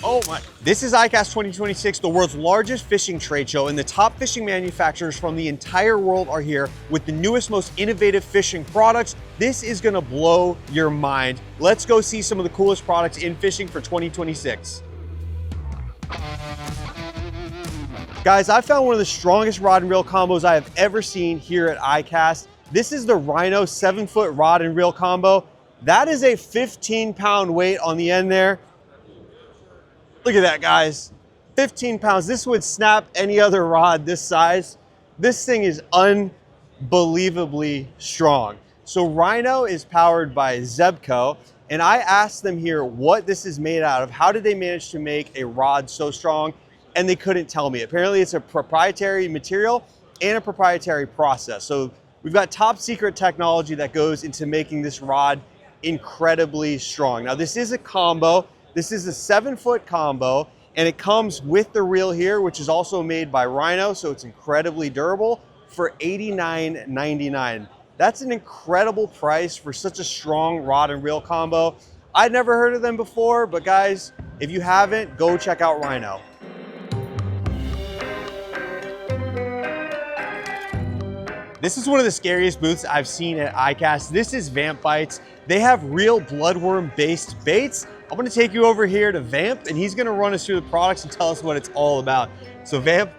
Oh my. This is ICAST 2026, the world's largest fishing trade show, and the top fishing manufacturers from the entire world are here with the newest, most innovative fishing products. This is gonna blow your mind. Let's go see some of the coolest products in fishing for 2026. Guys, I found one of the strongest rod and reel combos I have ever seen here at ICAST. This is the Rhino 7-foot rod and reel combo. That is a 15-pound weight on the end there. Look at that, guys. 15 pounds. This would snap any other rod this size. This thing is unbelievably strong. So Rhino is powered by Zebco, and I asked them here what this is made out of. How did they manage to make a rod so strong? And they couldn't tell me. Apparently it's a proprietary material and a proprietary process. So we've got top secret technology that goes into making this rod incredibly strong. Now this is a combo. This is a 7-foot combo, and it comes with the reel here, which is also made by Rhino, so it's incredibly durable, for $89.99. That's an incredible price for such a strong rod and reel combo. I'd never heard of them before, but guys, if you haven't, go check out Rhino. This is one of the scariest booths I've seen at ICAST. This is Vamp Bites. They have real bloodworm-based baits. I'm gonna take you over here to Vamp, and he's gonna run us through the products and tell us what it's all about. So Vamp,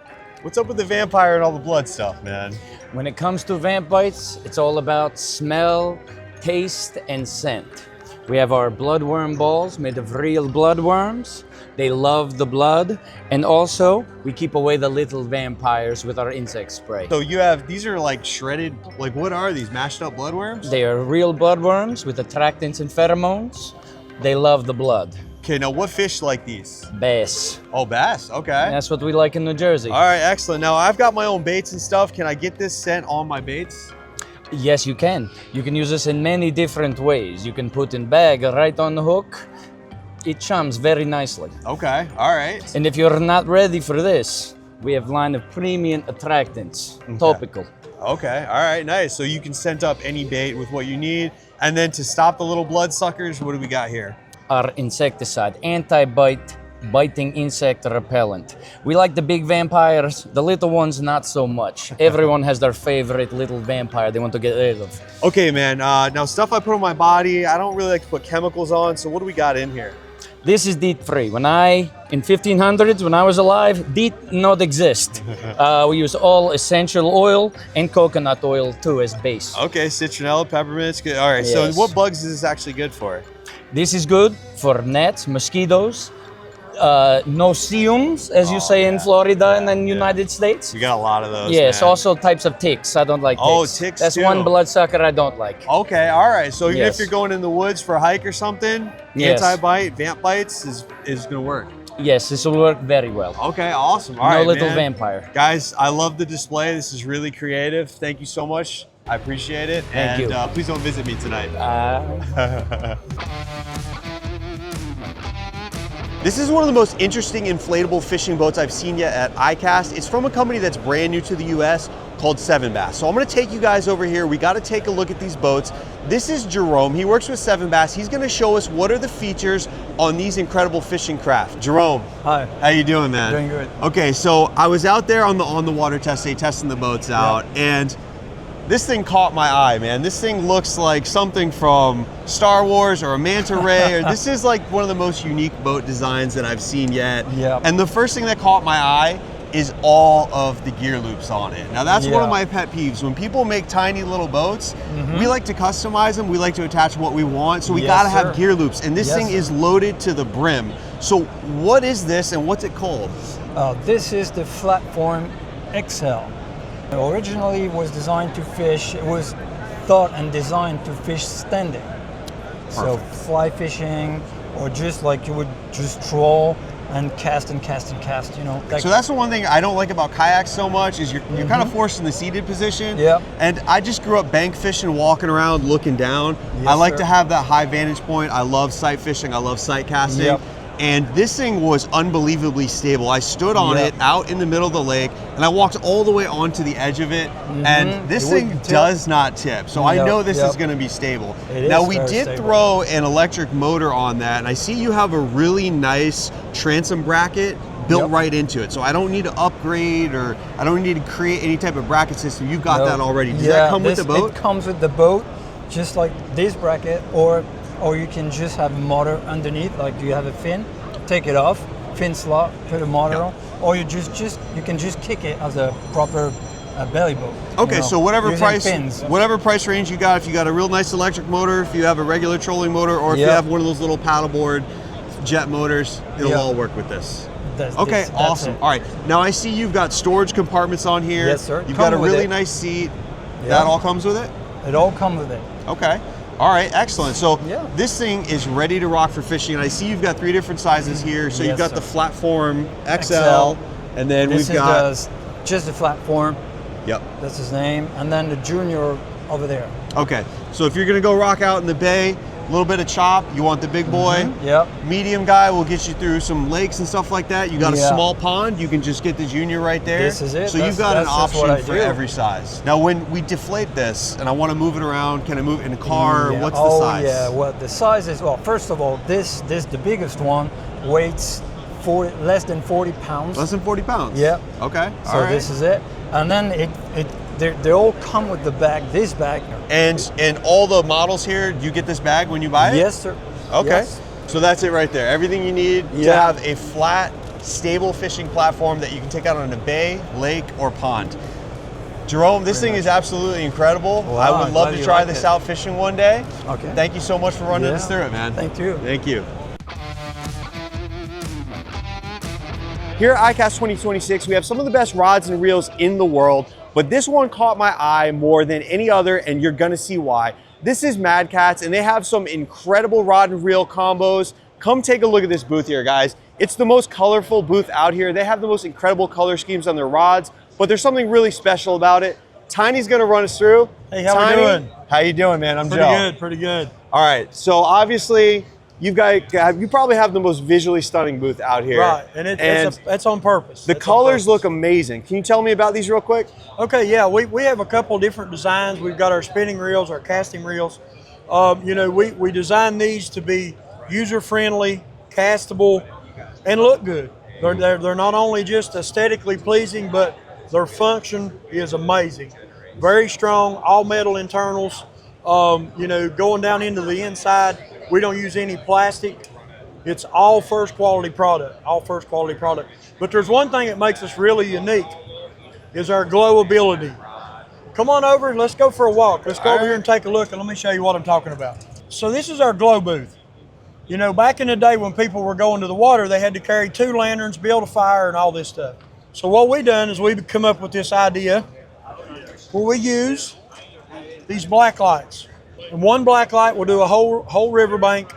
what's up with the vampire and all the blood stuff, man? When it comes to Vamp Bites, it's all about smell, taste, and scent. We have our bloodworm balls made of real bloodworms. They love the blood. And also, we keep away the little vampires with our insect spray. So you have, these are like shredded, like what are these, mashed up bloodworms? They are real bloodworms with attractants and pheromones. They love the blood. Okay, now what fish like these? Bass. Oh, bass, okay. That's what we like in New Jersey. All right, excellent. Now I've got my own baits and stuff. Can I get this scent on my baits? Yes, you can. You can use this in many different ways. You can put in bag right on the hook. It chums very nicely. Okay, all right. And if you're not ready for this, we have line of premium attractants, topical. Okay, all right, nice. So you can scent up any bait with what you need. And then to stop the little blood suckers, what do we got here? Our insecticide, anti-bite, biting insect repellent. We like the big vampires, the little ones not so much. Everyone has their favorite little vampire they want to get rid of. Okay, man, now stuff I put on my body, I don't really like to put chemicals on, so what do we got in here? This is DEET free. In 1500s, when I was alive, DEET not exist. We use all essential oil and coconut oil too as base. Okay, citronella, peppermint's good. All right, yes. So what bugs is this actually good for? This is good for gnats, mosquitoes, no-see-ums, as you say in Florida and then United States. We got a lot of those. Yes, man. Also types of ticks. I don't like ticks. Oh, ticks That's too. one bloodsucker I don't like. Okay, all right. So even if you're going in the woods for a hike or something, anti-bite, Vamp Bites is gonna work. Yes, this will work very well. Okay, awesome. All right, no little man. vampire. Guys, I love the display. This is really creative. Thank you so much. I appreciate it. Thank you. Please don't visit me tonight. This is one of the most interesting inflatable fishing boats I've seen yet at ICAST. It's from a company that's brand new to the US called 7 Bass. So I'm gonna take you guys over here. We gotta take a look at these boats. This is Jerome. He works with 7 Bass. He's gonna show us what are the features on these incredible fishing craft. Jerome. Hi. How you doing, man? Doing good. Okay, so I was out there on the water test day testing the boats out, and this thing caught my eye, man. This thing looks like something from Star Wars or a manta ray, or this is like one of the most unique boat designs that I've seen yet. Yeah. And the first thing that caught my eye is all of the gear loops on it. Now that's one of my pet peeves. When people make tiny little boats, we like to customize them, we like to attach what we want, so we gotta have gear loops. And this thing is loaded to the brim. So what is this and what's it called? This is the Flatform XL. Originally it was designed to fish, it was thought and designed to fish standing. So fly fishing, or just like you would just troll and cast and cast and cast, you know. So that's the one thing I don't like about kayaks so much is you're kind of forced in the seated position. Yeah. And I just grew up bank fishing, walking around, looking down. I like to have that high vantage point. I love sight fishing. I love sight casting. and this thing was unbelievably stable. I stood on it out in the middle of the lake, and I walked all the way onto the edge of it, and this thing does not tip. So I know this is gonna be stable. Now we did throw an electric motor on that, and I see you have a really nice transom bracket built right into it. So I don't need to upgrade, or I don't need to create any type of bracket system. You've got that already. Does that come with the boat? It comes with the boat, just like this bracket, or you can just have a motor underneath, like you have a fin, take it off, fin slot, put a motor on, or you can just kick it as a proper belly boat. Okay, so whatever price range you got, if you got a real nice electric motor, if you have a regular trolling motor, or if you have one of those little paddleboard jet motors, it'll all work with this. Okay, awesome. All right, now I see you've got storage compartments on here. Yes, sir. You've got a really nice seat. That all comes with it? It all comes with it. Okay. All right, excellent. So this thing is ready to rock for fishing. And I see you've got 3 different sizes here. So you've got the Flatform XL, and then we've got just the Flatform. Yep. That's his name. And then the Junior over there. Okay. So if you're gonna go rock out in the bay, a little bit of chop, you want the big boy. Yep. Medium guy will get you through some lakes and stuff like that. You got a small pond, you can just get the Junior right there. This is it. So you've got an option for every size. Now when we deflate this and I want to move it around, can I move it in a car? What's the size? Yeah, well the size is, well, first of all, this the biggest one weighs less than 40 pounds. Less than 40 pounds? Yeah. Okay. So this is it. And then they all come with the bag, this bag. And all the models here, do you get this bag when you buy it? Yes, sir. Okay. Yes. So that's it right there. Everything you need to have a flat, stable fishing platform that you can take out on a bay, lake, or pond. Jerome, this thing is absolutely incredible. Wow, I would love to try this out fishing one day. Okay. Thank you so much for running us through it, man. Thank you. Thank you. Here at ICAST 2026, we have some of the best rods and reels in the world, but this one caught my eye more than any other, and you're gonna see why. This is Mad Katz, and they have some incredible rod and reel combos. Come take a look at this booth here, guys. It's the most colorful booth out here. They have the most incredible color schemes on their rods, but there's something really special about it. Tiny's gonna run us through. Hey, how we doing? How you doing, man? I'm Joe. Pretty good, pretty good. All right, so obviously, you probably have the most visually stunning booth out here. Right, and that's on purpose. The colors look amazing. Can you tell me about these real quick? Okay, yeah, we have a couple different designs. We've got our spinning reels, our casting reels. You know, we designed these to be user-friendly, castable, and look good. They're not only just aesthetically pleasing, but their function is amazing. Very strong, all metal internals. You know, going down into the inside, we don't use any plastic. It's all first quality product, But there's one thing that makes us really unique, is our glow ability. Come on over, let's go for a walk. Let's go over here and take a look, and let me show you what I'm talking about. So this is our glow booth. You know, back in the day when people were going to the water, they had to carry 2 lanterns, build a fire, and all this stuff. So what we done is we've come up with this idea where we use these black lights. And one black light will do a whole riverbank,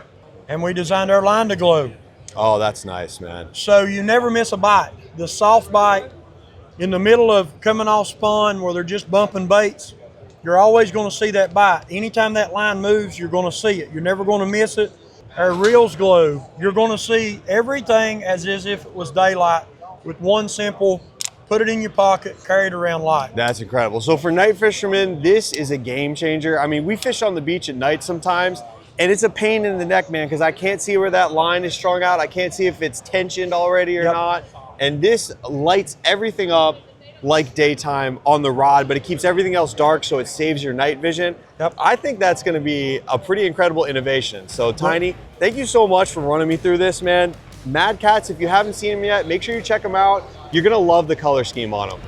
and we designed our line to glow. Oh, that's nice, man. So you never miss a bite. The soft bite in the middle of coming off spawn where they're just bumping baits, you're always going to see that bite. Anytime that line moves, you're going to see it. You're never going to miss it. Our reels glow. You're going to see everything as if it was daylight with one simple, put it in your pocket, carry it around light. That's incredible. So for night fishermen, this is a game changer. I mean, we fish on the beach at night sometimes, and it's a pain in the neck, man, because I can't see where that line is strung out. I can't see if it's tensioned already or not. And this lights everything up like daytime on the rod, but it keeps everything else dark, so it saves your night vision. I think that's gonna be a pretty incredible innovation. So Tiny, thank you so much for running me through this, man. Mad Katz, if you haven't seen them yet, make sure you check them out. You're gonna love the color scheme on them.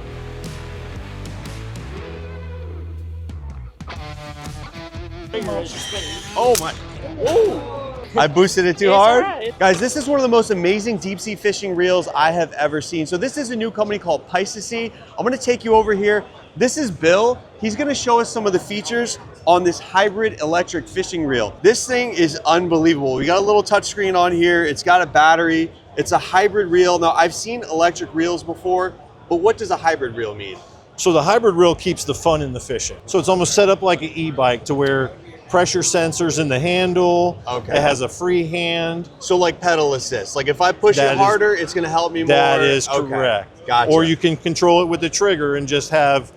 Oh my, whoa. I boosted it too hard? Right. Guys, this is one of the most amazing deep sea fishing reels I have ever seen. So this is a new company called Piscisea. I'm gonna take you over here. This is Bill. He's gonna show us some of the features on this hybrid electric fishing reel. This thing is unbelievable. We got a little touch screen on here. It's got a battery. It's a hybrid reel. Now, I've seen electric reels before, but what does a hybrid reel mean? So the hybrid reel keeps the fun in the fishing. So it's almost set up like an e-bike to where pressure sensors in the handle. Okay. It has a free hand. So like pedal assist. Like if I push it harder, it's going to help me more. That is correct. Gotcha. Or you can control it with the trigger and just have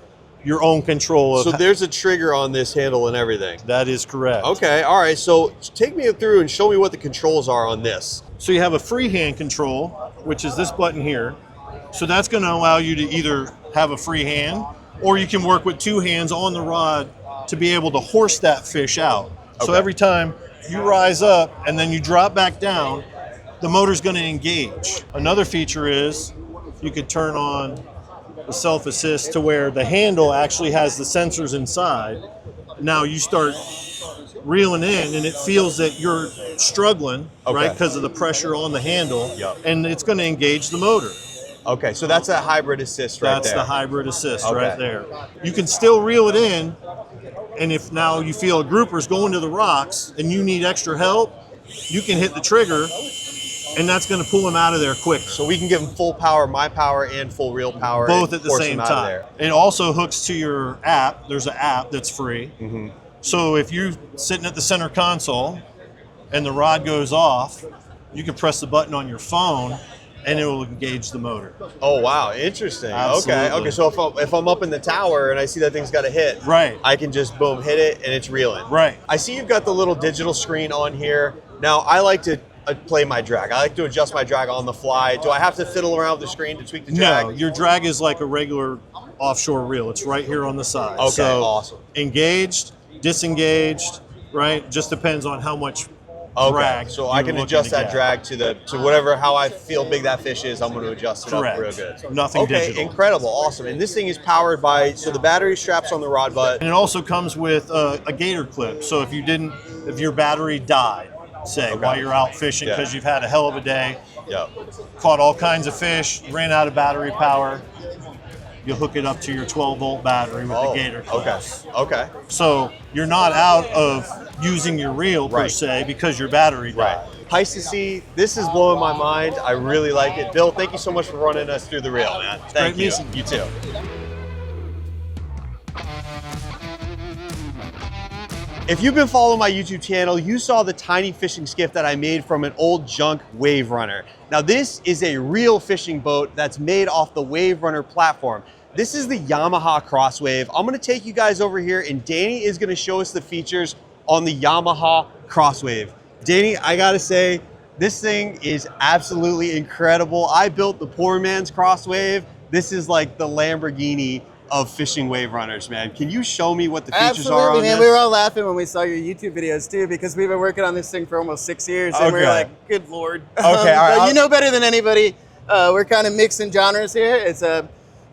your own control of. So there's a trigger on this handle and everything. That is correct. Okay, all right. So take me through and show me what the controls are on this. So you have a freehand control, which is this button here. So that's going to allow you to either have a free hand, or you can work with two hands on the rod to be able to horse that fish out. So every time you rise up and then you drop back down, the motor's going to engage. Another feature is you could turn on the self-assist to where the handle actually has the sensors inside. Now you start reeling in and it feels that you're struggling, right, because of the pressure on the handle, and it's going to engage the motor. Okay, so that's a hybrid assist right there. That's the hybrid assist right there. You can still reel it in, and if now you feel a grouper's going to the rocks and you need extra help, you can hit the trigger, and that's going to pull him out of there quick. So we can give him full power, my power, and full reel power. Both at the same time. It also hooks to your app. There's an app that's free. So if you're sitting at the center console and the rod goes off, you can press the button on your phone and it will engage the motor. Oh, wow. Interesting. Absolutely. Okay. So if I'm up in the tower and I see that thing's got a hit, right, I can just boom, hit it, and it's reeling. Right. I see you've got the little digital screen on here. Now, I like to play my drag. I like to adjust my drag on the fly. Do I have to fiddle around with the screen to tweak the drag? No, your drag is like a regular offshore reel. It's right here on the side. Okay, so awesome. Engaged, disengaged, right? Just depends on how much drag. So I can adjust that drag to whatever, how I feel big that fish is, I'm going to adjust it up real good. Nothing digital. Incredible, awesome. And this thing is powered by, so the battery straps on the rod butt. And it also comes with a gator clip. So if your battery died, say, while you're out fishing because you've had a hell of a day, caught all kinds of fish, ran out of battery power, you'll hook it up to your 12-volt battery with the gator clips. Okay. So you're not out of using your reel per se because your battery died. Piscisea, this is blowing my mind. I really like it. Bill, thank you so much for running us through the reel, man. Thank you. You too. If you've been following my YouTube channel, you saw the tiny fishing skiff that I made from an old junk Waverunner. Now this is a real fishing boat that's made off the Waverunner platform. This is the Yamaha Crosswave. I'm gonna take you guys over here and Danny is gonna show us the features on the Yamaha Crosswave. Danny, I gotta say, this thing is absolutely incredible. I built the poor man's Crosswave. This is like the Lamborghini of fishing wave runners, man. Can you show me what the features are on man. this? We were all laughing when we saw your YouTube videos too, because we've been working on this thing for almost 6 years, and we were like, "Good Lord!" Okay, all right. But you know better than anybody. We're kind of mixing genres here. It's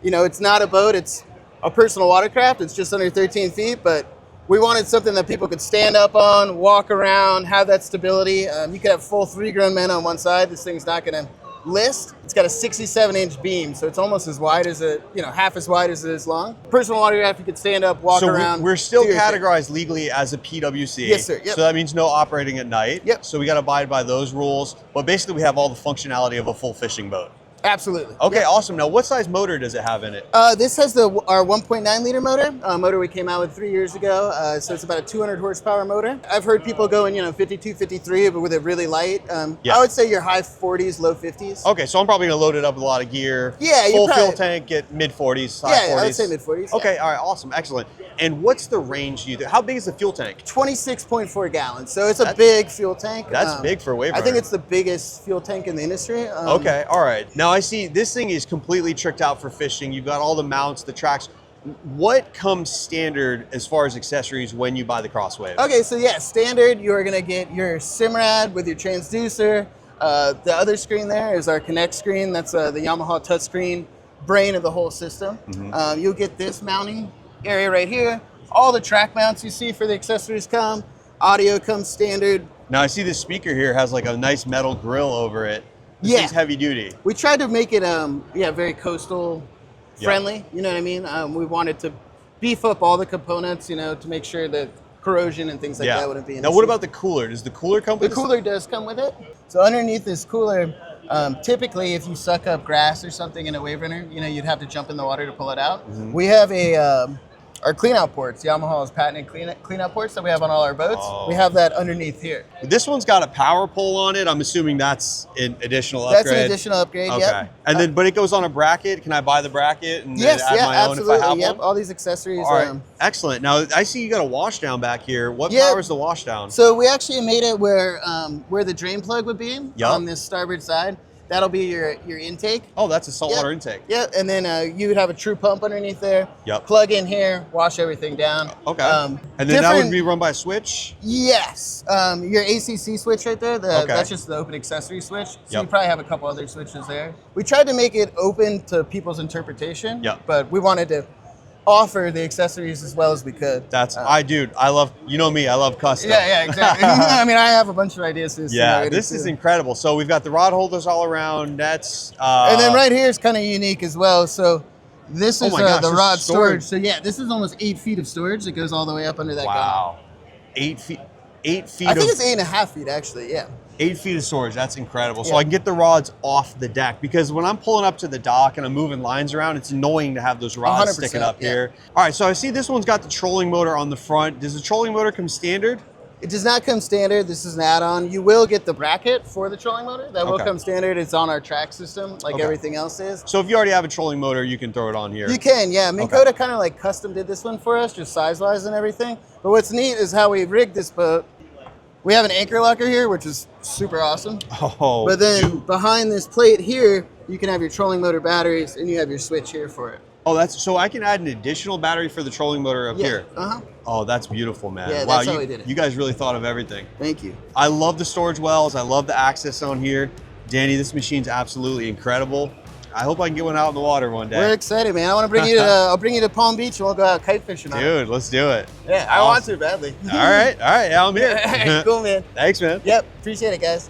it's not a boat; it's a personal watercraft. It's just under 13 feet, but we wanted something that people could stand up on, walk around, have that stability. You could have full 3 grown men on one side. This thing's not going to list. It's got a 67-inch beam, so it's almost as wide as half as wide as it is long. Personal watercraft, you could stand up, walk around. So we're still categorized legally as a PWC. Yes, sir. Yep. So that means no operating at night. Yep. So we got to abide by those rules. But basically, we have all the functionality of a full fishing boat. Absolutely. Okay, awesome. Now, what size motor does it have in it? This has our 1.9 liter motor we came out with 3 years ago. So it's about a 200 horsepower motor. I've heard people going, 52, 53, but with it really light. I would say your high 40s, low 50s. Okay, so I'm probably going to load it up with a lot of gear. Yeah, full fuel tank, get mid 40s, high 40s. Yeah, I would say mid 40s. Okay, all right, awesome, excellent. And what's the range you do? How big is the fuel tank? 26.4 gallons. So it's a big fuel tank. That's big for a Waverunner. I think it's the biggest fuel tank in the industry. Okay, all right. Now I see this thing is completely tricked out for fishing. You've got all the mounts, the tracks. What comes standard as far as accessories when you buy the Crosswave? Okay, so standard, you're gonna get your SIMRAD with your transducer. The other screen there is our Connect screen. That's the Yamaha touchscreen brain of the whole system. You'll get this mounting area right here. All the track mounts you see for the accessories come. Audio comes standard. Now I see this speaker here has like a nice metal grill over it. This thing's heavy duty. We tried to make it very coastal friendly. You know what I mean? We wanted to beef up all the components, to make sure that corrosion and things like that wouldn't be an issue. What about the cooler? Does the cooler come with it? The cooler does come with it. So underneath this cooler, typically if you suck up grass or something in a Waverunner, you'd have to jump in the water to pull it out. We have a our cleanout ports. Yamaha's patented cleanout ports that we have on all our boats. Oh. We have that underneath here. This one's got a power pole on it. I'm assuming that's an additional upgrade. That's an additional upgrade, Okay. yep. And then, but it goes on a bracket. Can I buy the bracket and Yes, then add my own absolutely. if I have Yep, one? all these accessories. All right, excellent. Now I see you got a wash down back here. What powers the wash down? So we actually made it where the drain plug would be Yep. on this starboard side. That'll be your intake. Oh, that's a saltwater Yep. intake. Yeah, and then you would have a true pump underneath there. Yep. Plug in here, wash everything down. Okay. And then that would be run by a switch? Yes. Your ACC switch right there, Okay. that's just the open accessory switch. So Yep. you probably have a couple other switches there. We tried to make it open to people's interpretation, Yep. but we wanted to offer the accessories as well as we could. That's, I love, you know me, I love custom. Yeah, exactly. I mean, I have a bunch of ideas. Yeah, this is incredible. So we've got the rod holders all around, nets. And then right here is kind of unique as well. So this is my gosh, the this rod is storage. So yeah, this is almost 8 feet of storage that goes all the way up under that gun. Wow. 8 feet. 8 feet I think of, it's 8.5 feet actually, yeah. 8 feet of storage. That's incredible. So Yeah. I can get the rods off the deck because when I'm pulling up to the dock and I'm moving lines around, it's annoying to have those rods 100%, sticking up yeah. here. All right, so I see this one's got the trolling motor on the front. Does the trolling motor come standard? It does not come standard. This is an add-on. You will get the bracket for the trolling motor. That will Okay. come standard. It's on our track system like Okay. everything else is. So if you already have a trolling motor, you can throw it on here. You can, yeah. Minn Kota kind of like custom did this one for us, just size-wise and everything. But what's neat is how we rigged this boat. We have an anchor locker here, which is super awesome. Oh, But then behind this plate here, you can have your trolling motor batteries and you have your switch here for it. oh, that's so I can add an additional battery for the trolling motor up here. Uh-huh. Oh, that's beautiful, man. Yeah, wow, that's how we did it. You guys really thought of everything. Thank you. I love the storage wells. I love the access on here. Danny, this machine's absolutely incredible. I hope I can get one out in the water one day. We're excited, man. I want to bring you to. I'll bring you to Palm Beach and we'll go out kite fishing. Dude, let's do it. Yeah, I want to badly. All right, yeah, I'm here. Cool, man. Thanks, man. Yep, appreciate it, guys.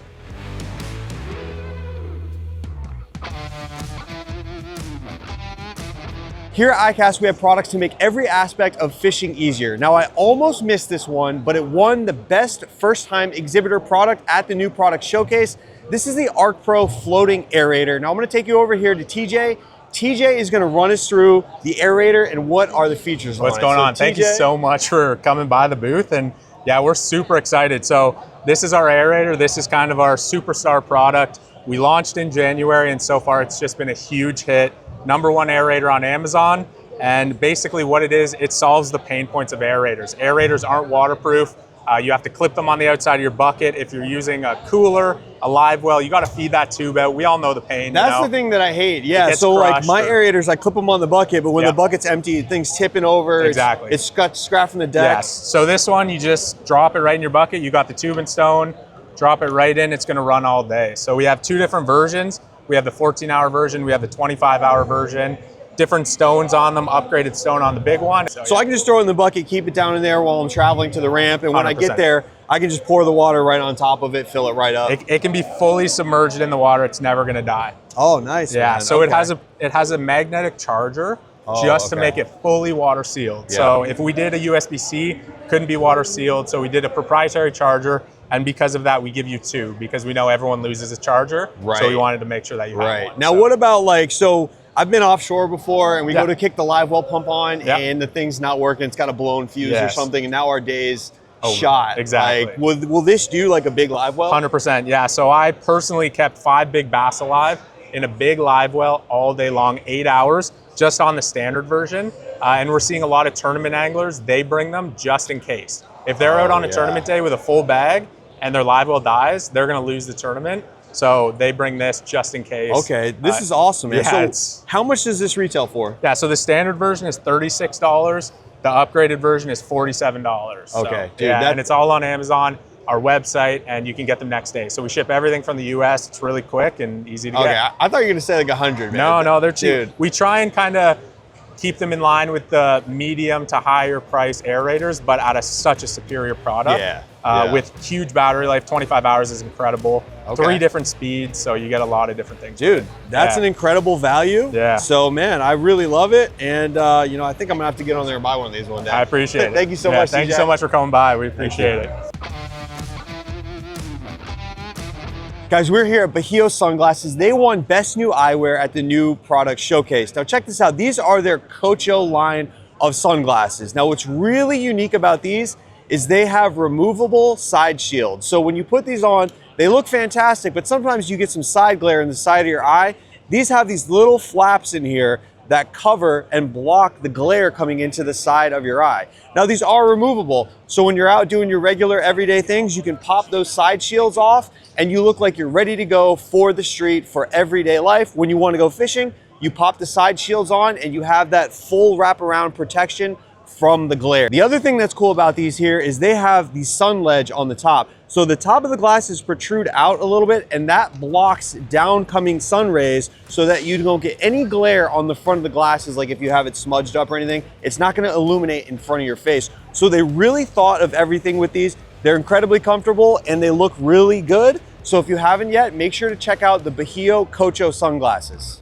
Here at iCast, we have products to make every aspect of fishing easier. Now, I almost missed this one, but it won the best first-time exhibitor product at the new product showcase. This is the Arcpro floating aerator. Now, I'm gonna take you over here to TJ. TJ is gonna run us through the aerator and what are the features on it. What's going on? Thank you TJ? so much for coming by the booth. And yeah, we're super excited. So this is our aerator. This is kind of our superstar product. We launched in January and so far it's just been a huge hit. #1 aerator on Amazon. And basically what it is, it solves the pain points of aerators. Aerators aren't waterproof. You have to clip them on the outside of your bucket. If you're using a cooler, a live well, you got to feed that tube out. We all know the pain. That's you know? the thing that I hate. Yeah, gets so like crushed my or- aerators, I clip them on the bucket, but when Yeah. the bucket's empty, things tipping over. Exactly. It's got scrap from the deck. Yes. So this one, you just drop it right in your bucket. You got the tube and stone, drop it right in. It's going to run all day. So we have 2 different versions. We have the 14-hour version. We have the 25-hour version. Different stones on them, upgraded stone on the big one. So I can just throw it in the bucket, keep it down in there while I'm traveling to the ramp, and when I get 100%. there, I can just pour the water right on top of it, fill it right up. It can be fully submerged in the water. It's never going to die. Oh, nice. Yeah. man. So Okay. it has a magnetic charger Oh, just to okay. make it fully water sealed. Yeah. So if we did a USB-C, couldn't be water sealed. So we did a proprietary charger. And because of that, we give you 2 because we know everyone loses a charger. Right. So we wanted to make sure that you have Right. one. Now, So- what about like, so I've been offshore before and we Yeah. go to kick the live well pump on Yeah. and the thing's not working. It's got a blown fuse or Yes. something. And now our day's Oh, shot. exactly. Like, will this do like a big live well? 100%, yeah. So I personally kept 5 big bass alive in a big live well all day long, 8 hours, just on the standard version. And we're seeing a lot of tournament anglers, they bring them just in case. If they're out on a yeah. tournament day with a full bag and their live well dies, they're gonna lose the tournament. So they bring this just in case. Okay, this is awesome, man. Yeah, So how much does this retail for? yeah, so the standard version is $36. The upgraded version is $47. So, Okay, dude, yeah, that- and it's all on Amazon, our website, and you can get them next day. So we ship everything from the US. It's really quick and easy to Okay, get. I thought you were gonna say like 100, man. No, they're cheap. Dude. We try and kind of keep them in line with the medium to higher price aerators, but at such a superior product. Yeah, With huge battery life, 25 hours is incredible. Okay. 3 different speeds, so you get a lot of different things. Dude, that's Yeah. an incredible value. Yeah. So, man, I really love it. And, you know, I think I'm going to have to get on there and buy one of these one day. I appreciate it. Thank you so Yeah, much, Thank you TJ. so much for coming by. We appreciate it. Guys, we're here at Bajio Sunglasses. They won Best New Eyewear at the new product showcase. Now check this out. These are their Cocho line of sunglasses. Now, what's really unique about these is they have removable side shields. So when you put these on, they look fantastic, but sometimes you get some side glare in the side of your eye. These have these little flaps in here that cover and block the glare coming into the side of your eye. Now, these are removable, so when you're out doing your regular everyday things, you can pop those side shields off and you look like you're ready to go for the street for everyday life. When you want to go fishing, you pop the side shields on and you have that full wraparound protection from the glare. The other thing that's cool about these here is they have the sun ledge on the top. So the top of the glasses protrude out a little bit, and that blocks downcoming sun rays so that you don't get any glare on the front of the glasses. Like if you have it smudged up or anything, it's not going to illuminate in front of your face. So they really thought of everything with these. They're incredibly comfortable and they look really good. So if you haven't yet, make sure to check out the Bajio Cocho sunglasses.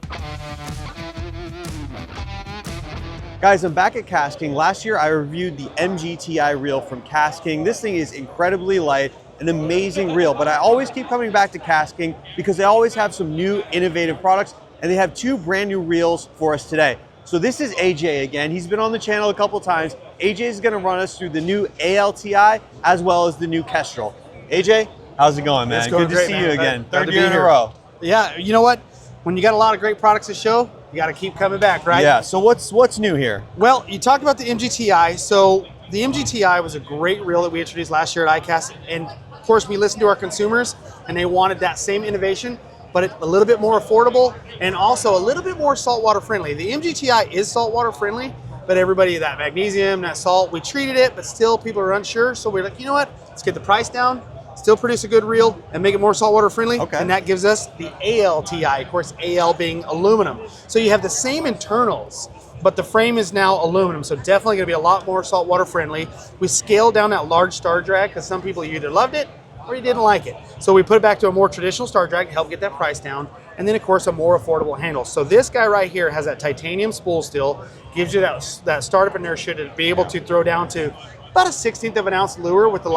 Guys, I'm back at KastKing. Last year I reviewed the MGTI reel from KastKing. This thing is incredibly light, an amazing reel, but I always keep coming back to KastKing because they always have some new innovative products, and they have two brand new reels for us today. So this is AJ again. He's been on the channel a couple times. AJ is gonna run us through the new ALTI as well as the new Kestrel. AJ, how's it going, man? It's going Good great, to see man. you again. Glad Third to year be in a here. row. Yeah, you know what? When you got a lot of great products to show, you got to keep coming back, right? Yeah, so what's new here? Well, you talked about the MGTI. So the MGTI was a great reel that we introduced last year at ICAST. And of course, we listened to our consumers and they wanted that same innovation, but a little bit more affordable and also a little bit more saltwater friendly. The MGTI is saltwater friendly, but everybody, that magnesium, that salt, we treated it, but still people are unsure. So we're like, you know what? Let's get the price down, still produce a good reel and make it more saltwater friendly. Okay. And that gives us the ALTI, of course, AL being aluminum. So you have the same internals, but the frame is now aluminum. So definitely gonna be a lot more saltwater friendly. We scaled down that large star drag because some people either loved it or you didn't like it. So we put it back to a more traditional star drag to help get that price down. And then of course a more affordable handle. So this guy right here has that titanium spool still, gives you that startup inertia to be able to throw down to about a 1/16 of an ounce lure with the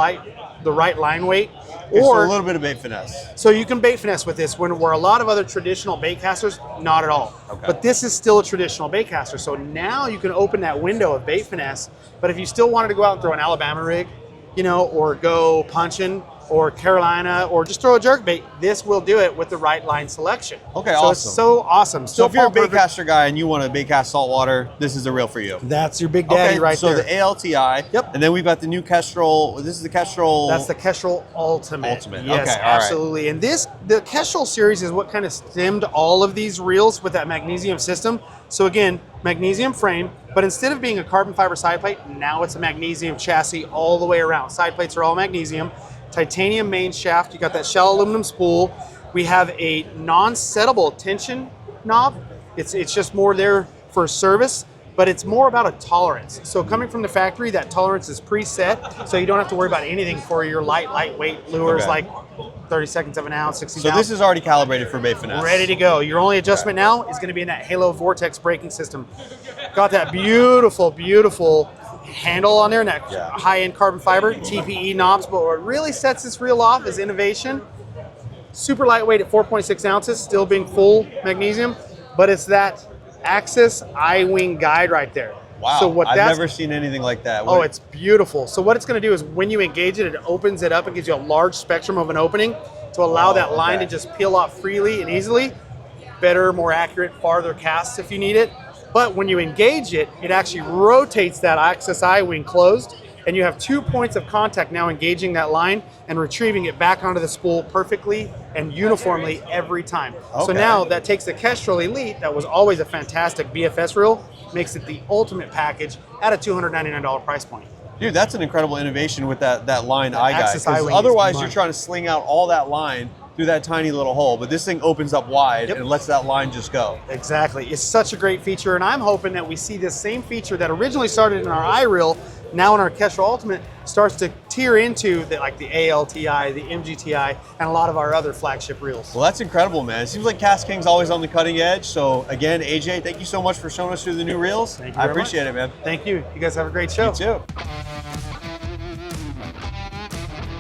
right line weight. So Or a little bit of bait finesse. so you can bait finesse with this, where a lot of other traditional bait casters, not at all. Okay. But this is still a traditional bait caster. So now you can open that window of bait finesse. But if you still wanted to go out and throw an Alabama rig, you know, or go punching, or Carolina, or just throw a jerk bait, this will do it with the right line selection. Okay, so awesome. It's so awesome. So Still if you're a fall perfect. baitcaster guy and you want to baitcast saltwater, this is the reel for you. That's your big daddy right so there. the ALTI. Yep. And then we've got the new Kestrel. This is the Kestrel. That's the Kestrel Ultimate. Ultimate. Yes, Okay, all right. absolutely. And the Kestrel series is what kind of stemmed all of these reels with that magnesium system. So again, magnesium frame, but instead of being a carbon fiber side plate, now it's a magnesium chassis all the way around. Side plates are all magnesium. Titanium main shaft. You got that shell aluminum spool. We have a non-settable tension knob. It's just more there for service, but it's more about a tolerance. So coming from the factory, that tolerance is preset, so you don't have to worry about anything for your lightweight lures, Okay. like 30 seconds of an ounce, 60 So pounds. this is already calibrated for bait finesse. Ready to go. Your only adjustment now is going to be in that Halo Vortex braking system. Got that beautiful, beautiful handle on there and that Yeah. high-end carbon fiber, TPE knobs, but what really sets this reel off is innovation. Super lightweight at 4.6 ounces, still being full magnesium, but it's that Axis I-Wing guide right there. Wow. So what I've that's never seen anything like that. Oh, it's beautiful. So what it's going to do is when you engage it, it opens it up and gives you a large spectrum of an opening to allow that line okay. to just peel off freely and easily. Better, more accurate, farther casts if you need it. But when you engage it, it actually rotates that Axis I-Wing closed, and you have 2 points of contact now engaging that line and retrieving it back onto the spool perfectly and uniformly every time. So Okay. now that takes the Kestrel Elite, that was always a fantastic BFS reel, makes it the ultimate package at a $299 price point. Dude, that's an incredible innovation with that line eye guide. Axis 'Cause I-Wing is otherwise, you're money. trying to sling out all that line through that tiny little hole, but this thing opens up wide Yep. and lets that line just go. Exactly. It's such a great feature, and I'm hoping that we see this same feature that originally started in our iReel, now in our Kestrel Ultimate, starts to tier into the ALTI, the MGTI, and a lot of our other flagship reels. Well, that's incredible, man. It seems like KastKing's always on the cutting edge. So again, AJ, thank you so much for showing us through the new reels. Thank you I very appreciate much. it, man. Thank you. You guys have a great show. You too.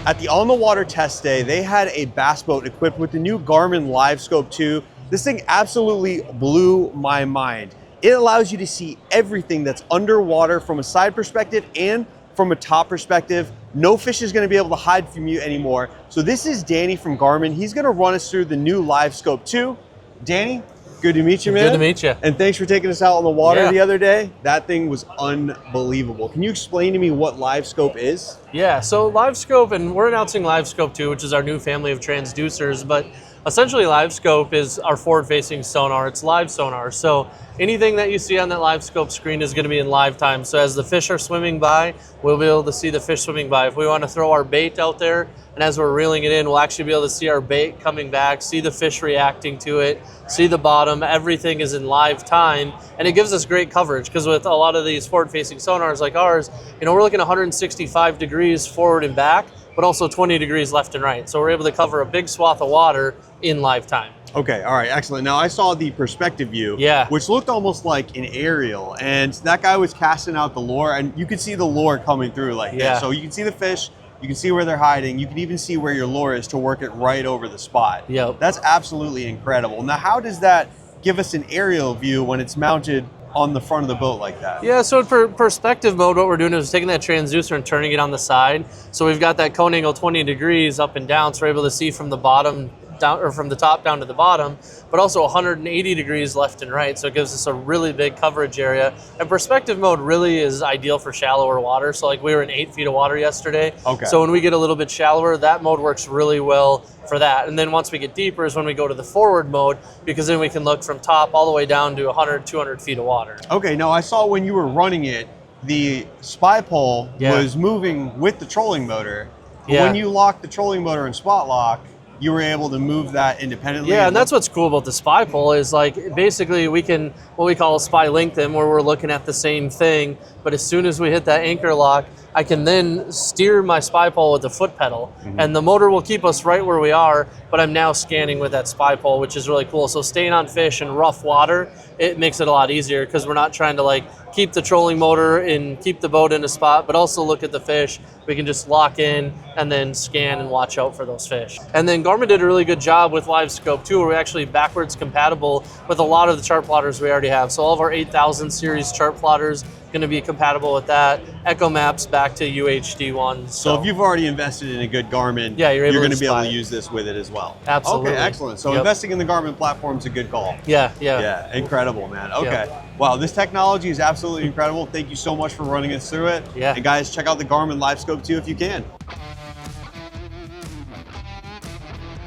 At the On the Water test day, they had a bass boat equipped with the new Garmin Livescope 2. This thing absolutely blew my mind. It allows you to see everything that's underwater from a side perspective and from a top perspective. No fish is gonna be able to hide from you anymore. So this is Danny from Garmin. He's gonna run us through the new Livescope 2. Danny, good to meet you, man. Good to meet you. And thanks for taking us out on the water Yeah. the other day. That thing was unbelievable. Can you explain to me what Livescope is? Yeah, so Livescope, and we're announcing Livescope 2, which is our new family of transducers, but essentially Livescope is our forward-facing sonar. It's live sonar, so anything that you see on that Livescope screen is going to be in live time. So as the fish are swimming by, we'll be able to see the fish swimming by. If we want to throw our bait out there, and as we're reeling it in, we'll actually be able to see our bait coming back, see the fish reacting to it, see the bottom. Everything is in live time, and it gives us great coverage, because with a lot of these forward-facing sonars like ours, you know, we're looking 165 degrees forward and back, but also 20 degrees left and right. So we're able to cover a big swath of water in live time. Okay, all right, excellent. Now I saw the perspective view, Yeah. which looked almost like an aerial, and that guy was casting out the lure, and you could see the lure coming through like Yeah. this. So you can see the fish, you can see where they're hiding, you can even see where your lure is to work it right over the spot. Yep. That's absolutely incredible. Now how does that give us an aerial view when it's mounted on the front of the boat like that? Yeah, so for perspective mode, what we're doing is taking that transducer and turning it on the side. So we've got that cone angle 20 degrees up and down, so we're able to see from the bottom down, or from the top down to the bottom, but also 180 degrees left and right. So it gives us a really big coverage area. And perspective mode really is ideal for shallower water. So like we were in 8 feet of water yesterday. Okay. So when we get a little bit shallower, that mode works really well for that. And then once we get deeper is when we go to the forward mode, because then we can look from top all the way down to 100, 200 feet of water. Okay, now I saw when you were running it, the spy pole Yeah. was moving with the trolling motor. But Yeah. when you locked the trolling motor in spot lock, you were able to move that independently. Yeah, and that's what's cool about the spy pole is like basically we can what we call a spy link them, where we're looking at the same thing, but as soon as we hit that anchor lock, I can then steer my spy pole with the foot pedal, and the motor will keep us right where we are, but I'm now scanning with that spy pole, which is really cool. So staying on fish in rough water, it makes it a lot easier because we're not trying to like keep the trolling motor and keep the boat in a spot, but also look at the fish. We can just lock in and then scan and watch out for those fish. And then Garmin did a really good job with Livescope too, where we're actually backwards compatible with a lot of the chart plotters we already have. So all of our 8000 series chart plotters going to be compatible with that. Echo maps back to UHD1. So if you've already invested in a good Garmin, Yeah, you're able going to to be able spy to it. use this with it as well. Absolutely. Okay, excellent. So Yep. investing in the Garmin platform is a good call. Yeah. Yeah, incredible, man. Okay. Wow, this technology is absolutely incredible. Thank you so much for running us through it. Yeah. And guys, check out the Garmin Livescope too if you can.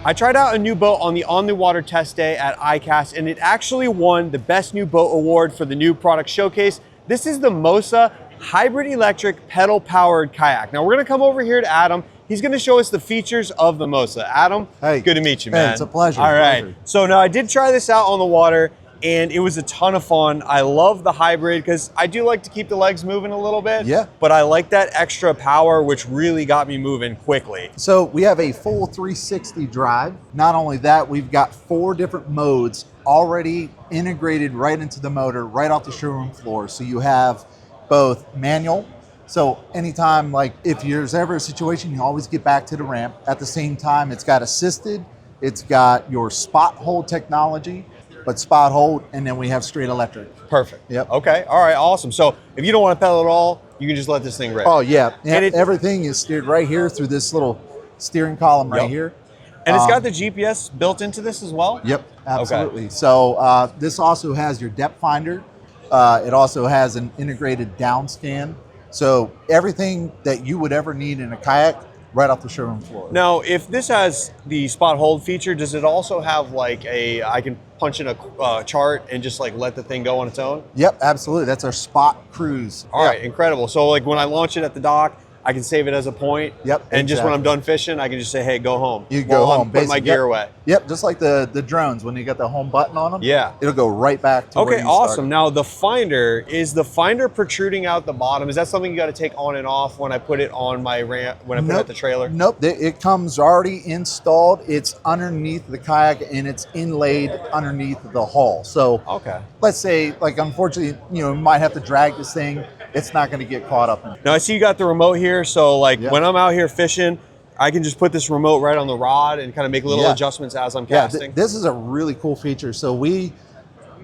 I tried out a new boat on the water test day at ICAST, and it actually won the Best New Boat Award for the new product showcase. This is the Mossa Hybrid Electric pedal-powered kayak. Now we're gonna come over here to Adam. He's gonna show us the features of the Mossa. Adam, Hey. good to meet you, man. Hey, it's a pleasure. All right, Pleasure. so now I did try this out on the water, and it was a ton of fun. I love the hybrid because I do like to keep the legs moving a little bit. Yeah. But I like that extra power, which really got me moving quickly. So we have a full 360 drive. Not only that, we've got 4 different modes already integrated right into the motor, right off the showroom floor. So you have both manual. So anytime, like if there's ever a situation, you always get back to the ramp. At the same time, it's got assisted, it's got your spot hold technology, but spot hold, and then we have straight electric. Perfect. Yep. Okay. All right. Awesome. So if you don't want to pedal at all, you can just let this thing rip. Oh yeah, And it- everything is steered right here through this little steering column right Yep. here. And it's got the GPS built into this as well? Yep, absolutely. So this also has your depth finder. It also has an integrated down scan. So everything that you would ever need in a kayak, right off the showroom floor. Now, if this has the spot hold feature, does it also have like I can punch in a chart and just like let the thing go on its own? Yep, absolutely. That's our spot cruise. All right, incredible. So like when I launch it at the dock, I can save it as a point. Yep, And just when I'm exactly. done fishing, I can just say, hey, go home. You go While I'm home. putting my basically. gear Yep. away. Yep, just like the drones when you got the home button on them. Yeah. It'll go right back to where Okay, you awesome. started. Now the finder, is the finder protruding out the bottom? Is that something you got to take on and off when I put it on my ramp, when I put it at the trailer? Nope, it comes already installed. It's underneath the kayak and it's inlaid underneath the hull. So Okay. let's say, like, unfortunately, you might have to drag this thing. It's not going to get caught up in it. Now I see you got the remote here, so like Yep. when I'm out here fishing, I can just put this remote right on the rod and kind of make little Yeah. adjustments as I'm Yeah, casting. this is a really cool feature. So we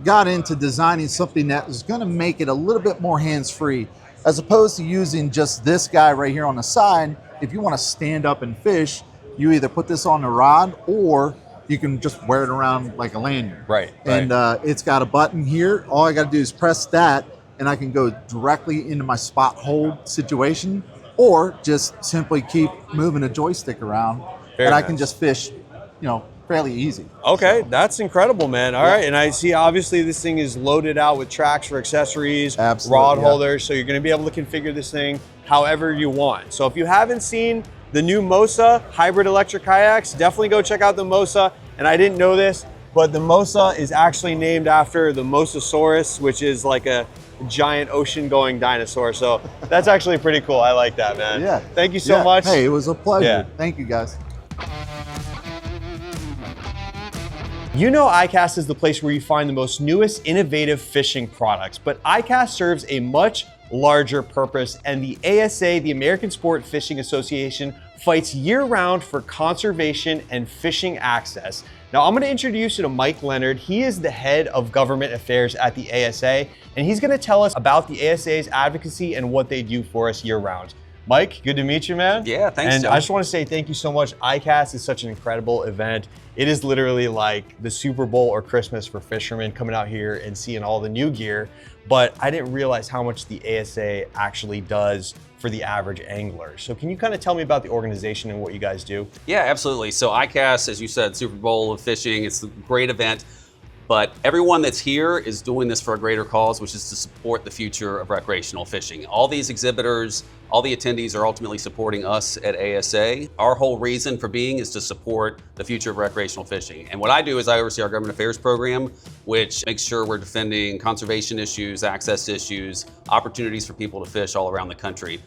got into designing something that was going to make it a little bit more hands-free, as opposed to using just this guy right here on the side. If you want to stand up and fish, you either put this on the rod or you can just wear it around like a lanyard. Right. And it's got a button here. All I got to do is press that, and I can go directly into my spot hold situation, or just simply keep moving the joystick around, I can just fish, you know, fairly easy. Okay, that's incredible, man. All right, and I see obviously this thing is loaded out with tracks for accessories, rod holders, so you're going to be able to configure this thing however you want. So if you haven't seen the new Mossa Hybrid Electric kayaks, definitely go check out the Mossa. And I didn't know this, but the Mossa is actually named after the Mosasaurus, which is like a giant ocean-going dinosaur. So that's actually pretty cool. I like that, man. Yeah. Thank you so much. Hey, it was a pleasure. Yeah. Thank you, guys. You know ICAST is the place where you find the most newest innovative fishing products, but ICAST serves a much larger purpose, and the ASA, the American Sport Fishing Association, fights year-round for conservation and fishing access. Now I'm going to introduce you to Mike Leonard. He is the head of government affairs at the ASA, and he's going to tell us about the ASA's advocacy and what they do for us year-round. Mike, good to meet you, man. Yeah, thanks, And John. I just want to say thank you so much. ICAST is such an incredible event. It is literally like the Super Bowl or Christmas for fishermen, coming out here and seeing all the new gear. But I didn't realize how much the ASA actually does for the average angler. So can you kind of tell me about the organization and what you guys do? Yeah, absolutely. So ICAST, as you said, Super Bowl of fishing, it's a great event. But everyone that's here is doing this for a greater cause, which is to support the future of recreational fishing. All these exhibitors, all the attendees are ultimately supporting us at ASA. Our whole reason for being is to support the future of recreational fishing. And what I do is I oversee our government affairs program, which makes sure we're defending conservation issues, access issues, opportunities for people to fish all around the country.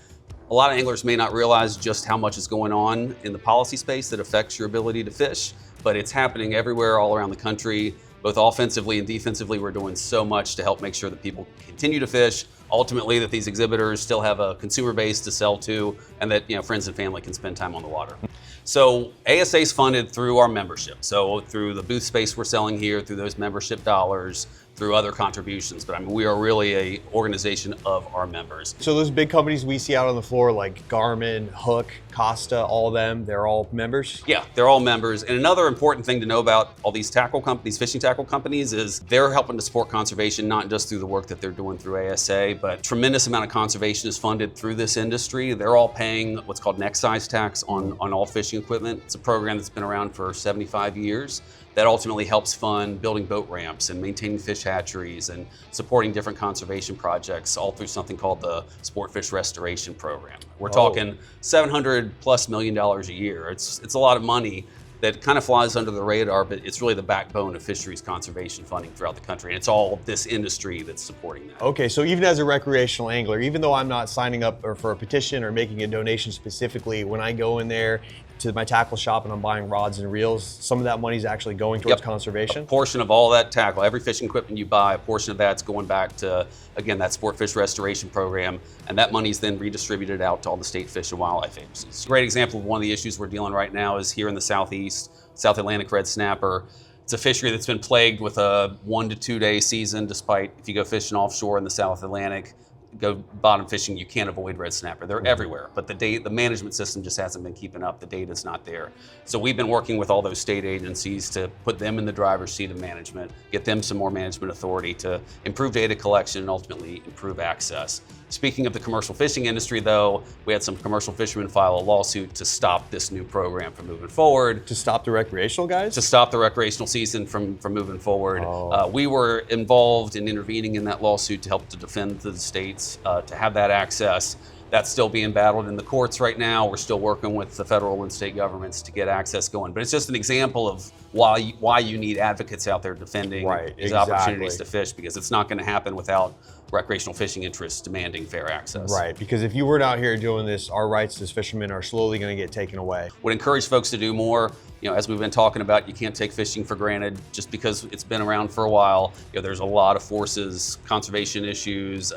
A lot of anglers may not realize just how much is going on in the policy space that affects your ability to fish, but it's happening everywhere all around the country. Both offensively and defensively, we're doing so much to help make sure that people continue to fish, ultimately that these exhibitors still have a consumer base to sell to, and that friends and family can spend time on the water. So ASA is funded through our membership. So through the booth space we're selling here, through those membership dollars, through other contributions. But I mean, we are really a organization of our members. So those big companies we see out on the floor like Garmin, Hook, Costa, all of them, they're all members? Yeah, they're all members. And another important thing to know about all these tackle companies, fishing tackle companies, is they're helping to support conservation, not just through the work that they're doing through ASA, but tremendous amount of conservation is funded through this industry. They're all paying what's called an excise tax on all fishing equipment. It's a program that's been around for 75 years. That ultimately helps fund building boat ramps and maintaining fish hatcheries and supporting different conservation projects, all through something called the Sportfish Restoration Program. We're talking $700+ million a year. It's a lot of money that kind of flies under the radar, but it's really the backbone of fisheries conservation funding throughout the country. And it's all this industry that's supporting that. Okay, so even as a recreational angler, even though I'm not signing up for a petition or making a donation specifically, when I go in there to my tackle shop and I'm buying rods and reels, some of that money is actually going towards conservation? A portion of all that tackle, every fishing equipment you buy, a portion of that's going back to, again, that Sportfish Restoration Program, and that money is then redistributed out to all the state fish and wildlife agencies. A great example of one of the issues we're dealing right now is here in the Southeast, South Atlantic red snapper. It's a fishery that's been plagued with a 1 to 2 day season, despite if you go fishing offshore in the South Atlantic, go bottom fishing, you can't avoid red snapper. They're everywhere, but the management system just hasn't been keeping up. The data's not there. So we've been working with all those state agencies to put them in the driver's seat of management, get them some more management authority to improve data collection and ultimately improve access. Speaking of the commercial fishing industry, though, we had some commercial fishermen file a lawsuit to stop this new program from moving forward. To stop the recreational guys? To stop the recreational season from moving forward. We were involved in intervening in that lawsuit to help to defend the states to have that access. That's still being battled in the courts right now. We're still working with the federal and state governments to get access going. But it's just an example of why you need advocates out there defending these opportunities to fish, because it's not going to happen without recreational fishing interests demanding fair access. Right, because if you weren't out here doing this, our rights as fishermen are slowly going to get taken away. Would encourage folks to do more. You know, as we've been talking about, you can't take fishing for granted just because it's been around for a while. You know, there's a lot of forces, conservation issues,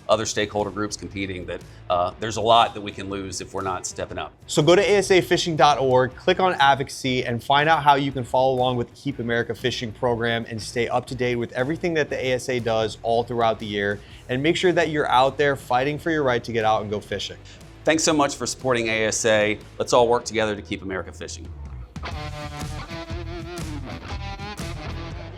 other stakeholder groups competing that there's a lot that we can lose if we're not stepping up. So go to asafishing.org, click on advocacy, and find out how you can follow along with the Keep America Fishing program and stay up to date with everything that the ASA does all throughout the year. And make sure that you're out there fighting for your right to get out and go fishing. Thanks so much for supporting ASA. Let's all work together to keep America fishing.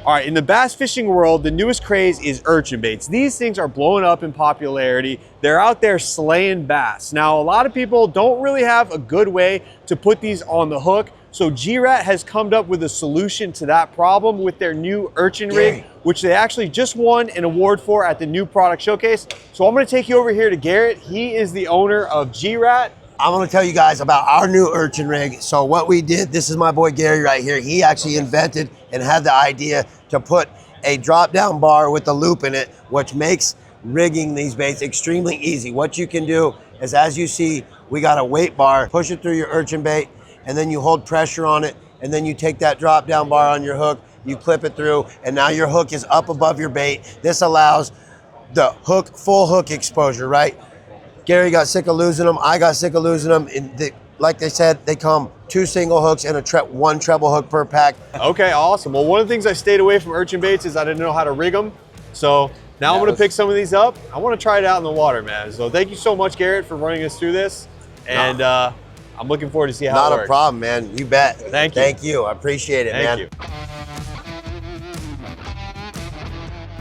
All right, in the bass fishing world, the newest craze is urchin baits. These things are blowing up in popularity. They're out there slaying bass. Now, a lot of people don't really have a good way to put these on the hook. So G-Ratt has come up with a solution to that problem with their new urchin rig, which they actually just won an award for at the new product showcase. So I'm gonna take you over here to Garrett. He is the owner of G-Ratt. I'm gonna tell you guys about our new urchin rig. So what we did, this is my boy Gary right here. He actually invented and had the idea to put a drop down bar with a loop in it, which makes rigging these baits extremely easy. What you can do is, as you see, we got a weight bar, push it through your urchin bait, and then you hold pressure on it, and then you take that drop down bar on your hook, you clip it through, and now your hook is up above your bait. This allows the hook, full hook exposure, right? Gary got sick of losing them. I got sick of losing them. Like they said, they come 2 single hooks and one treble hook per pack. Okay, awesome. Well, one of the things I stayed away from urchin baits is I didn't know how to rig them. So now I'm gonna pick some of these up. I wanna try it out in the water, man. So thank you so much, Garrett, for running us through this. And I'm looking forward to see how it works. Not a problem, man. You bet. Thank you. Thank you. I appreciate it, man. Thank you.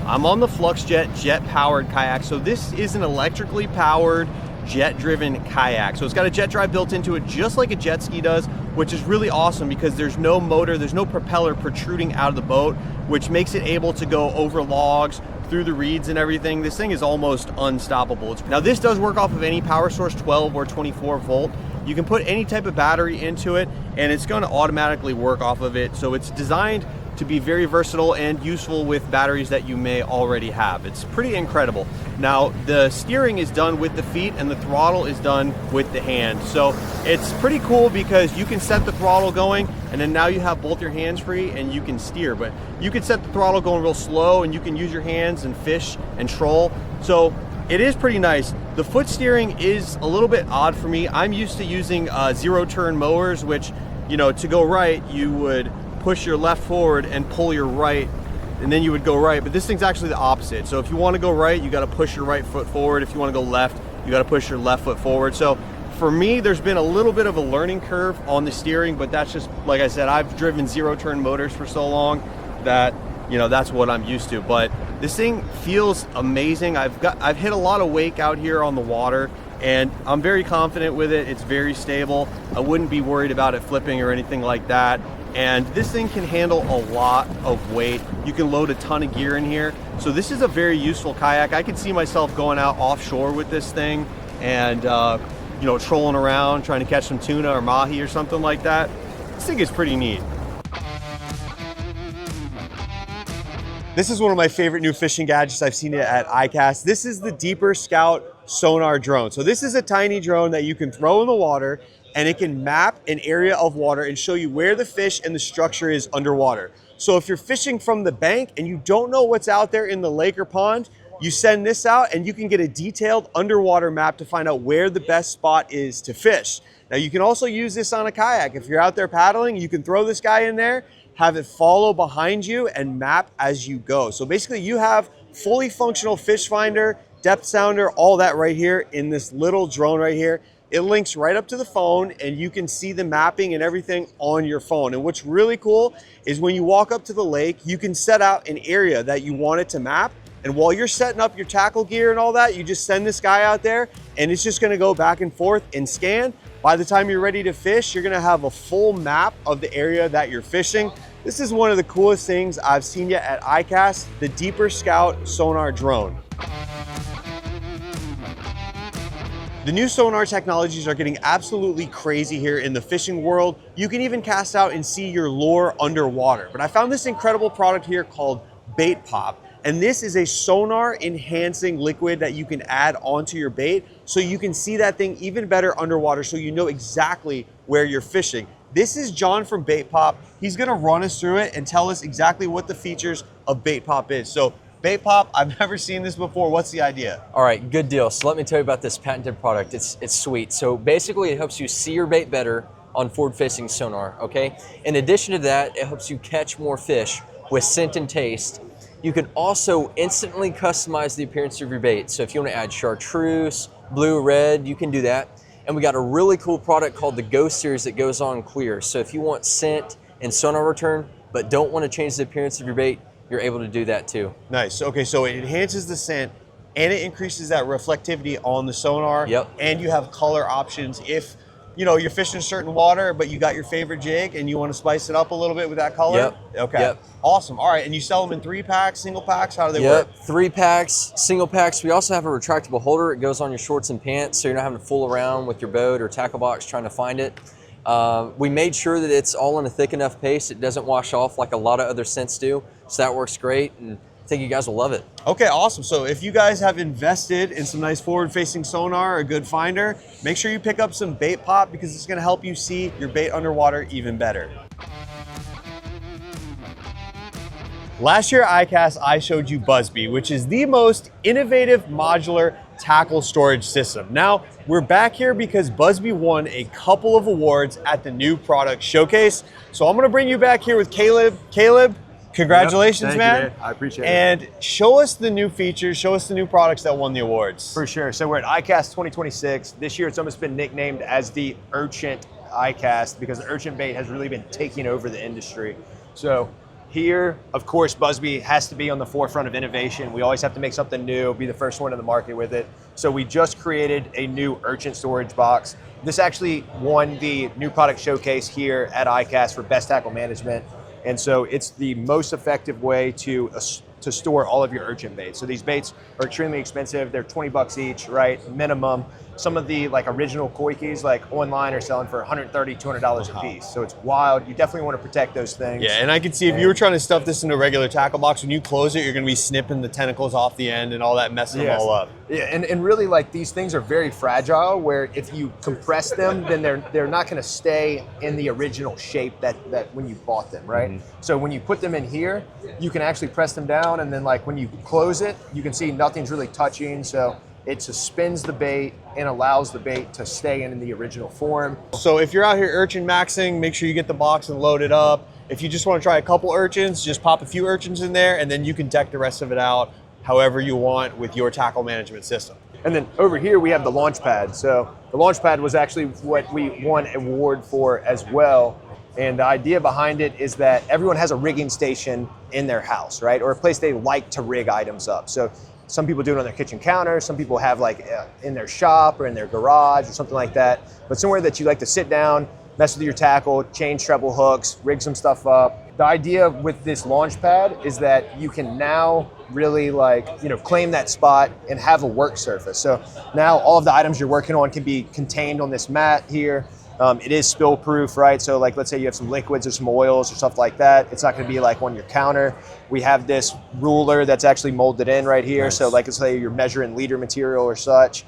I'm on the Fluxjet jet-powered kayak. So this is an electrically powered, jet-driven kayak. So it's got a jet drive built into it, just like a jet ski does, which is really awesome because there's no motor, there's no propeller protruding out of the boat, which makes it able to go over logs, through the reeds and everything. This thing is almost unstoppable. Now this does work off of any power source, 12 or 24 volt. You can put any type of battery into it and it's going to automatically work off of it. So it's designed to be very versatile and useful with batteries that you may already have. It's pretty incredible. Now the steering is done with the feet and the throttle is done with the hand. So it's pretty cool because you can set the throttle going and then now you have both your hands free and you can steer. But you can set the throttle going real slow and you can use your hands and fish and troll. So it is pretty nice. The foot steering is a little bit odd for me. I'm used to using zero turn mowers, which, you know, to go right, you would push your left forward and pull your right, and then you would go right. But this thing's actually the opposite. So if you want to go right, you got to push your right foot forward. If you want to go left, you got to push your left foot forward. So for me, there's been a little bit of a learning curve on the steering, but that's just, like I said, I've driven zero turn motors for so long that, you know, that's what I'm used to. But this thing feels amazing. I've hit a lot of wake out here on the water and I'm very confident with it. It's very stable. I wouldn't be worried about it flipping or anything like that. And this thing can handle a lot of weight. You can load a ton of gear in here. So this is a very useful kayak. I can see myself going out offshore with this thing and you know, trolling around, trying to catch some tuna or mahi or something like that. This thing is pretty neat. This is one of my favorite new fishing gadgets. I've seen it at ICAST. This is the Deeper Scout Sonar drone. So this is a tiny drone that you can throw in the water and it can map an area of water and show you where the fish and the structure is underwater. So if you're fishing from the bank and you don't know what's out there in the lake or pond, you send this out and you can get a detailed underwater map to find out where the best spot is to fish. Now you can also use this on a kayak. If you're out there paddling, you can throw this guy in there, have it follow behind you and map as you go. So basically you have fully functional fish finder, depth sounder, all that right here in this little drone right here. It links right up to the phone and you can see the mapping and everything on your phone. And what's really cool is when you walk up to the lake, you can set out an area that you want it to map. And while you're setting up your tackle gear and all that, you just send this guy out there and it's just gonna go back and forth and scan. By the time you're ready to fish, you're gonna have a full map of the area that you're fishing. This is one of the coolest things I've seen yet at ICAST, the Deeper Scout Sonar drone. The new sonar technologies are getting absolutely crazy here in the fishing world. You can even cast out and see your lure underwater. But I found this incredible product here called Bait Pop. And this is a sonar enhancing liquid that you can add onto your bait so you can see that thing even better underwater so you know exactly where you're fishing. This is John from Bait Pop. He's gonna run us through it and tell us exactly what the features of Bait Pop is. So Bait Pop, I've never seen this before. What's the idea? All right, good deal. So let me tell you about this patented product. It's sweet. So basically it helps you see your bait better on forward-facing sonar, okay? In addition to that, it helps you catch more fish with scent and taste. You can also instantly customize the appearance of your bait. So if you want to add chartreuse, blue, red, you can do that. And we got a really cool product called the Ghost Series that goes on clear. So if you want scent and sonar return, but don't want to change the appearance of your bait, you're able to do that too. Nice. Okay, so it enhances the scent and it increases that reflectivity on the sonar. Yep. And you have color options if you know you're fishing a certain water, but you got your favorite jig and you want to spice it up a little bit with that color. Yep. Okay. Yep. Awesome. All right, and you sell them in 3-packs, single packs. How do they work? 3 packs, single packs. We also have a retractable holder. It goes on your shorts and pants, so you're not having to fool around with your boat or tackle box trying to find it. We made sure that it's all in a thick enough paste. It doesn't wash off like a lot of other scents do, so that works great, and I think you guys will love it. Okay, awesome. So if you guys have invested in some nice forward-facing sonar, a good finder, make sure you pick up some Bait Pop because it's gonna help you see your bait underwater even better. Last year at ICAST, I showed you Buzbe, which is the most innovative modular tackle storage system. Now, we're back here because Buzbe won a couple of awards at the new product showcase. So I'm gonna bring you back here with Caleb. Caleb, congratulations, Thank man. you, man. I appreciate it. And show us the new features, show us the new products that won the awards. For sure. So we're at ICAST 2026. This year it's almost been nicknamed as the Urchin ICAST because the Urchin Bait has really been taking over the industry. So here, of course, Buzbe has to be on the forefront of innovation. We always have to make something new, be the first one in the market with it. So we just created a new Urchin storage box. This actually won the new product showcase here at ICAST for best tackle management. And so it's the most effective way to store all of your urchin baits. So these baits are extremely expensive. They're 20 bucks each, right? Minimum. Some of the like original koi keys like online are selling for $130, $200 a piece. So it's wild. You definitely want to protect those things. Yeah, and I can see if you were trying to stuff this into a regular tackle box, when you close it, you're gonna be snipping the tentacles off the end and all that, messing them all up. Yeah, and really like these things are very fragile where if you compress them, then they're not gonna stay in the original shape that when you bought them, right? Mm-hmm. So when you put them in here, you can actually press them down and then like when you close it, you can see nothing's really touching. So it suspends the bait and allows the bait to stay in the original form. So if you're out here urchin maxing, make sure you get the box and load it up. If you just want to try a couple urchins, just pop a few urchins in there and then you can deck the rest of it out however you want with your tackle management system. And then over here we have the launch pad. So the launch pad was actually what we won an award for as well. And the idea behind it is that everyone has a rigging station in their house, right? Or a place they like to rig items up. So some people do it on their kitchen counter. Some people have like in their shop or in their garage or something like that. But somewhere that you like to sit down, mess with your tackle, change treble hooks, rig some stuff up. The idea with this launch pad is that you can now really claim that spot and have a work surface. So now all of the items you're working on can be contained on this mat here. It is spill proof, right? So like, let's say you have some liquids or some oils or stuff like that. It's not gonna be like on your counter. We have this ruler that's actually molded in right here. Nice. So like, let's say you're measuring leader material or such.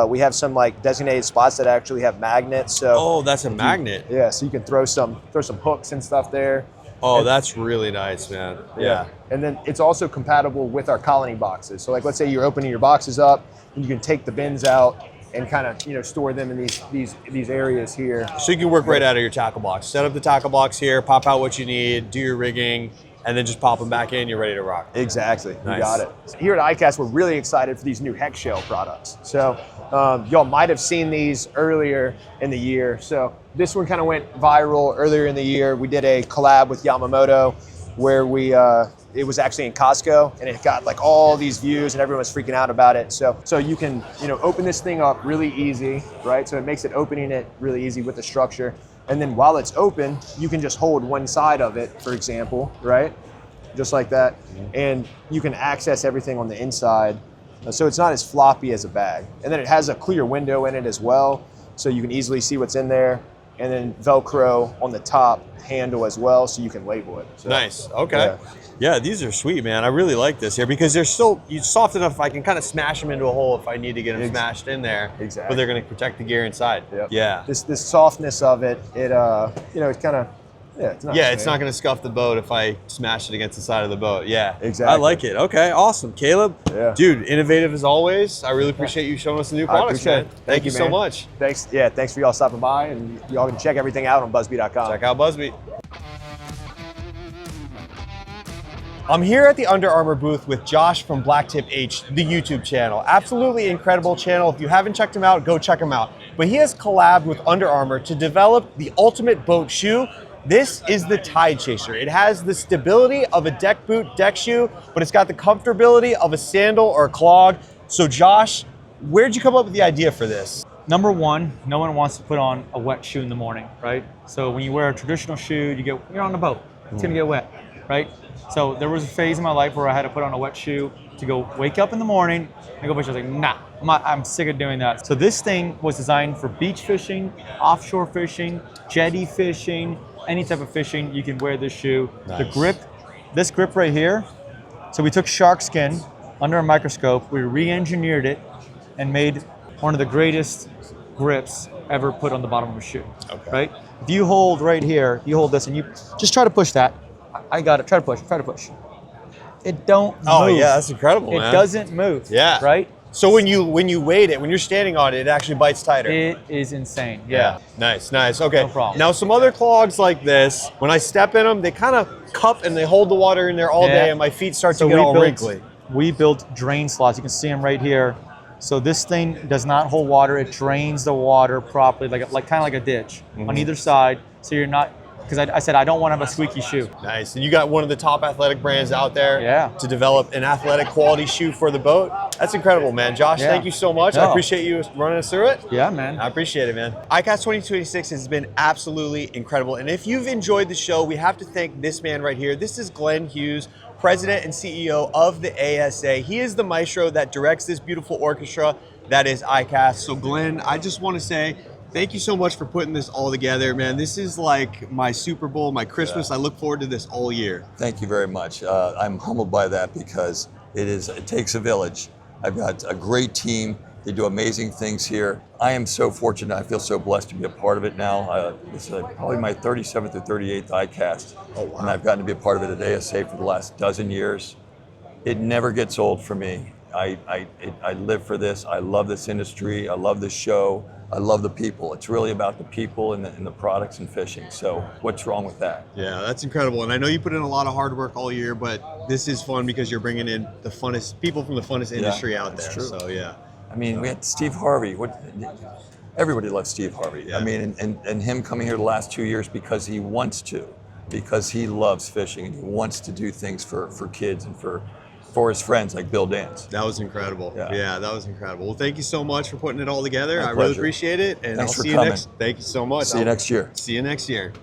We have some like designated spots that actually have magnets. So oh, that's a magnet. Yeah, so you can throw some hooks and stuff there. Oh, and that's really nice, man. Yeah. And then it's also compatible with our colony boxes. So like, let's say you're opening your boxes up and you can take the bins out and kind of store them in these areas here. So you can work right out of your tackle box. Set up the tackle box here, pop out what you need, do your rigging, and then just pop them back in, you're ready to rock. Exactly, Nice. You got it. Here at ICAST, we're really excited for these new hex shell products. So y'all might have seen these earlier in the year. So this one kind of went viral earlier in the year. We did a collab with Yamamoto where it was actually in Costco and it got like all these views and everyone was freaking out about it. So you can open this thing up really easy, right? So it makes it opening it really easy with the structure. And then while it's open, you can just hold one side of it, for example, right? Just like that. And you can access everything on the inside. So it's not as floppy as a bag. And then it has a clear window in it as well. So you can easily see what's in there. and then Velcro on the top handle as well, so you can label it. So, nice. Okay. Yeah, these are sweet, man. I really like this here because they're still soft enough. I can kind of smash them into a hole if I need to get them smashed in there. Exactly. But they're going to protect the gear inside. Yep. Yeah. This softness of it, it you know, it's kind of it's nice. Yeah, it's not going to scuff the boat if I smash it against the side of the boat. Yeah. Exactly. I like it. Okay, awesome. Caleb, dude, innovative as always. I really appreciate you showing us the new products, man. Thank you so much. Thanks. Yeah, thanks for y'all stopping by, and y'all can check everything out on Buzbe.com. Check out Buzbe. I'm here at the Under Armour booth with Josh from Blacktip H, the YouTube channel. Absolutely incredible channel. If you haven't checked him out, go check him out. But he has collabed with Under Armour to develop the ultimate boat shoe. This is the Tide Chaser. It has the stability of a deck boot deck shoe, but it's got the comfortability of a sandal or a clog. So Josh, where'd you come up with the idea for this? Number one, no one wants to put on a wet shoe in the morning, right? So when you wear a traditional shoe, you're on the boat, it's gonna get wet, right? So there was a phase in my life where I had to put on a wet shoe to go wake up in the morning and go fish. I was like, nah, I'm sick of doing that. So this thing was designed for beach fishing, offshore fishing, jetty fishing, any type of fishing, you can wear this shoe. Nice. The grip, this grip right here, so we took shark skin under a microscope, we re-engineered it and made one of the greatest grips ever put on the bottom of a shoe, right? If you hold right here, you hold this and you just try to push that. I got it, try to push. It don't move. Oh yeah, that's incredible, man. It doesn't move, right? So when you weight it, when you're standing on it, it actually bites tighter. It is insane, yeah. Nice, nice, okay. No problem. Now some other clogs like this, when I step in them, they kind of cup and they hold the water in there all day and my feet start to get all wrinkly. We built drain slots, you can see them right here. So this thing does not hold water, it drains the water properly, like kind of like a ditch on either side, so you're not, because I said I don't want to have a squeaky shoe. Nice, and you got one of the top athletic brands out there to develop an athletic quality shoe for the boat. That's incredible, man. Josh, thank you so much. I appreciate you running us through it. Yeah, man. I appreciate it, man. ICAST 2026 has been absolutely incredible, and if you've enjoyed the show, we have to thank this man right here. This is Glenn Hughes, President and CEO of the ASA. He is the maestro that directs this beautiful orchestra that is ICAST. So Glenn, I just want to say thank you so much for putting this all together, man. This is like my Super Bowl, my Christmas. I look forward to this all year. Thank you very much. I'm humbled by that because it takes a village. I've got a great team. They do amazing things here. I am so fortunate. I feel so blessed to be a part of it now. It's probably my 37th or 38th ICAST. Oh, wow. And I've gotten to be a part of it at ASA for the last dozen years. It never gets old for me. I live for this. I love this industry. I love this show. I love the people. It's really about the people and the products and fishing. So what's wrong with that? Yeah, that's incredible. And I know you put in a lot of hard work all year, but this is fun because you're bringing in the funnest people from the funnest industry out there. True. So yeah. I mean, we had Steve Harvey. Everybody loves Steve Harvey. Yeah. I mean, and him coming here the last 2 years because he wants to, because he loves fishing and he wants to do things for kids and for his friends like Bill Dance. That was incredible. Yeah, that was incredible. Well, thank you so much for putting it all together. My I really pleasure. appreciate it. And Thanks I'll for see you coming. next. Thank you so much. See you next year. See you next year.